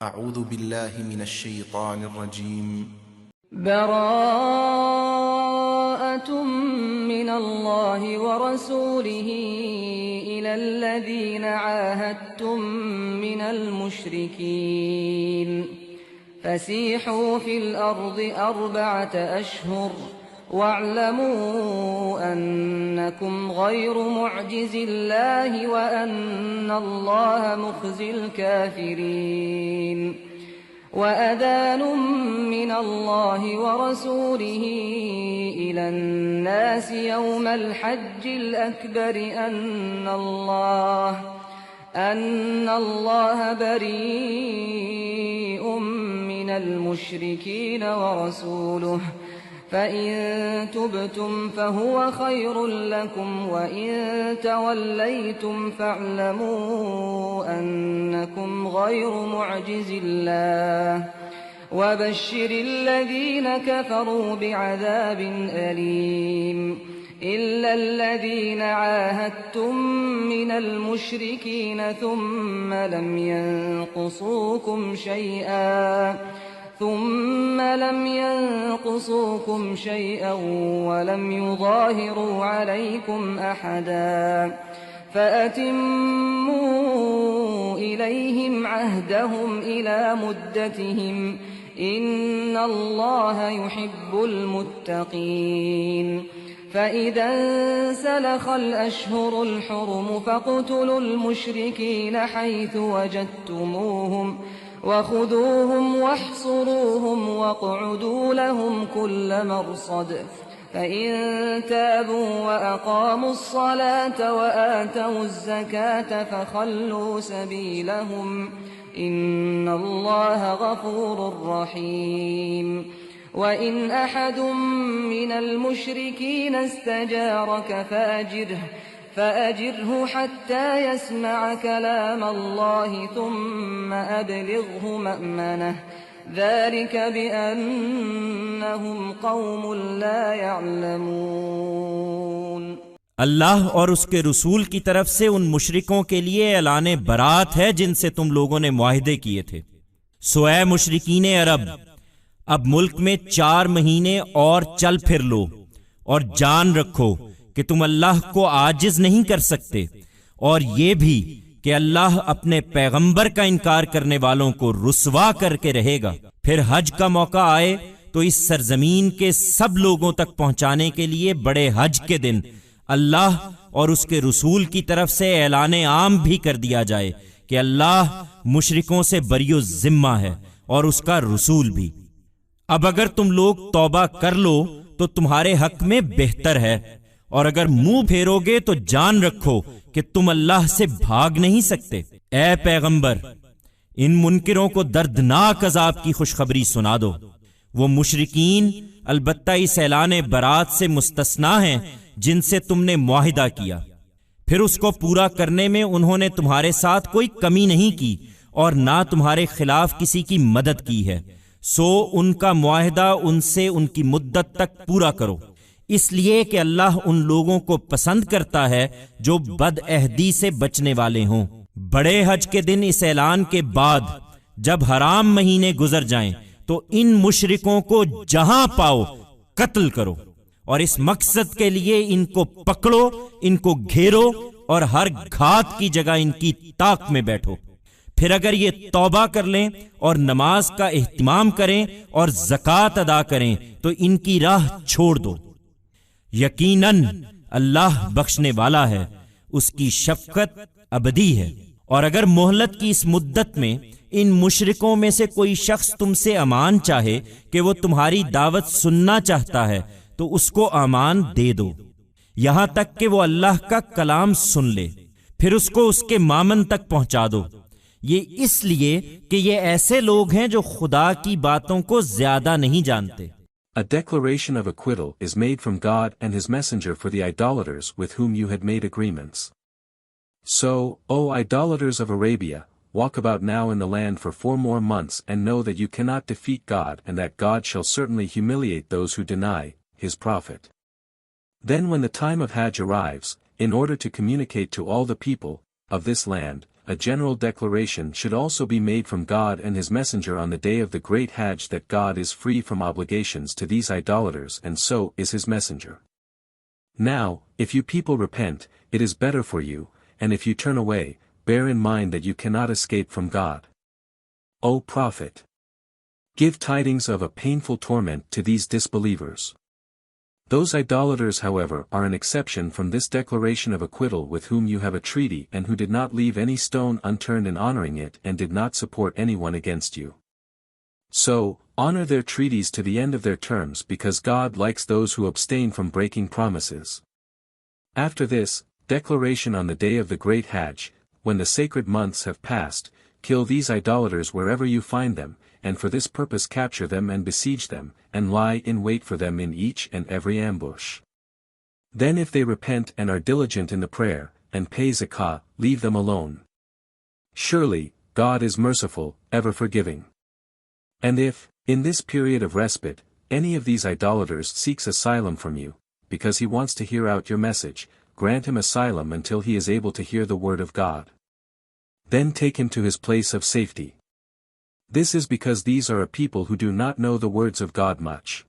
اعوذ باللہ من الشیطان الرجیم براءة من اللہ ورسولہ إلى الذین عاہدتم من المشرکین فسیحوا فی الأرض 4 أشہر واعلموا أنكم غير معجز الله وأن الله مخزي الكافرين وأذان من الله ورسوله إلى الناس يوم الحج الأكبر أن الله بريء من المشركين ورسوله فَإِن تُبْتُمْ فَهُوَ خَيْرٌ لَكُمْ وَإِن تَوَلَّيْتُمْ فَاعْلَمُوا أَنَّكُمْ غَيْرُ مُعْجِزِ اللَّهِ وَبَشِّرِ الَّذِينَ كَفَرُوا بِعَذَابٍ أَلِيمٍ إِلَّا الَّذِينَ عَاهَدتُّم مِّنَ الْمُشْرِكِينَ ثُمَّ لَمْ ينقصوكم شيئا ولم يظاهروا عليكم أحدا فأتموا إليهم عهدهم إلى مدتهم إن الله يحب المتقين فإذا انسلخ الأشهر الحرم فاقتلوا المشركين حيث وجدتموهم وخذوهم واحصروهم واقعدوا لهم كل مرصد فإن تابوا وأقاموا الصلاة وآتوا الزكاة فخلوا سبيلهم إن الله غفور رحيم وإن أحد من المشركين استجارك فأجره حتى يسمع كلام الله ثم أبلغه مأمنه ذلك بأنهم قوم لا يعلمون۔ اللہ اور اس کے رسول کی طرف سے ان مشرکوں کے لیے اعلان برات ہے جن سے تم لوگوں نے معاہدے کیے تھے۔ سو اے مشرکین عرب، اب ملک میں 4 مہینے اور چل پھر لو، اور جان رکھو کہ تم اللہ کو عاجز نہیں کر سکتے، اور یہ بھی کہ اللہ اپنے پیغمبر کا انکار کرنے والوں کو رسوا کر کے رہے گا۔ پھر حج کا موقع آئے تو اس سرزمین کے سب لوگوں تک پہنچانے کے لیے بڑے حج کے دن اللہ اور اس کے رسول کی طرف سے اعلان عام بھی کر دیا جائے کہ اللہ مشرکوں سے بری الذمہ ہے اور اس کا رسول بھی۔ اب اگر تم لوگ توبہ کر لو تو تمہارے حق میں بہتر ہے، اور اگر منہ پھیرو گے تو جان رکھو کہ تم اللہ سے بھاگ نہیں سکتے۔ اے پیغمبر، ان منکروں کو دردناک عذاب کی خوشخبری سنا دو۔ وہ مشرکین البتہ اس اعلان برات سے مستثنا ہیں جن سے تم نے معاہدہ کیا، پھر اس کو پورا کرنے میں انہوں نے تمہارے ساتھ کوئی کمی نہیں کی اور نہ تمہارے خلاف کسی کی مدد کی ہے، سو ان کا معاہدہ ان سے ان کی مدت تک پورا کرو، اس لیے کہ اللہ ان لوگوں کو پسند کرتا ہے جو بد عہدی سے بچنے والے ہوں۔ بڑے حج کے دن اس اعلان کے بعد جب حرام مہینے گزر جائیں تو ان مشرکوں کو جہاں پاؤ قتل کرو، اور اس مقصد کے لیے ان کو پکڑو، ان کو گھیرو اور ہر گھات کی جگہ ان کی طاق میں بیٹھو۔ پھر اگر یہ توبہ کر لیں اور نماز کا اہتمام کریں اور زکوٰۃ ادا کریں تو ان کی راہ چھوڑ دو، یقیناً اللہ بخشنے والا ہے، اس کی شفقت ابدی ہے۔ اور اگر مہلت کی اس مدت میں ان مشرکوں میں سے کوئی شخص تم سے امان چاہے کہ وہ تمہاری دعوت سننا چاہتا ہے تو اس کو امان دے دو، یہاں تک کہ وہ اللہ کا کلام سن لے، پھر اس کو اس کے مامن تک پہنچا دو۔ یہ اس لیے کہ یہ ایسے لوگ ہیں جو خدا کی باتوں کو زیادہ نہیں جانتے۔ A declaration of acquittal is made from God and His Messenger for the idolaters with whom you had made agreements. So, O idolaters of Arabia, walk about now in the land for 4 more months and know that you cannot defeat God and that God shall certainly humiliate those who deny His prophet. Then when the time of Hajj arrives, in order to communicate to all the people of this land a general declaration should also be made from God and his messenger on the day of the great Hajj that God is free from obligations to these idolaters and so is his messenger. Now, if you people repent, it is better for you, and if you turn away, bear in mind that you cannot escape from God. O Prophet! Give tidings of a painful torment to these disbelievers. Those idolaters, however, are an exception from this declaration of acquittal with whom you have a treaty and who did not leave any stone unturned in honoring it and did not support anyone against you. So, honor their treaties to the end of their terms because God likes those who abstain from breaking promises. After this, declaration on the day of the great Hajj, when the sacred months have passed, kill these idolaters wherever you find them, and for this purpose capture them and besiege them, and lie in wait for them in each and every ambush. Then if they repent and are diligent in the prayer, and pay zakah, leave them alone. Surely, God is merciful, ever forgiving. And if, in this period of respite, any of these idolaters seeks asylum from you, because he wants to hear out your message, grant him asylum until he is able to hear the word of God. Then take him to his place of safety. This is because these are a people who do not know the words of God much.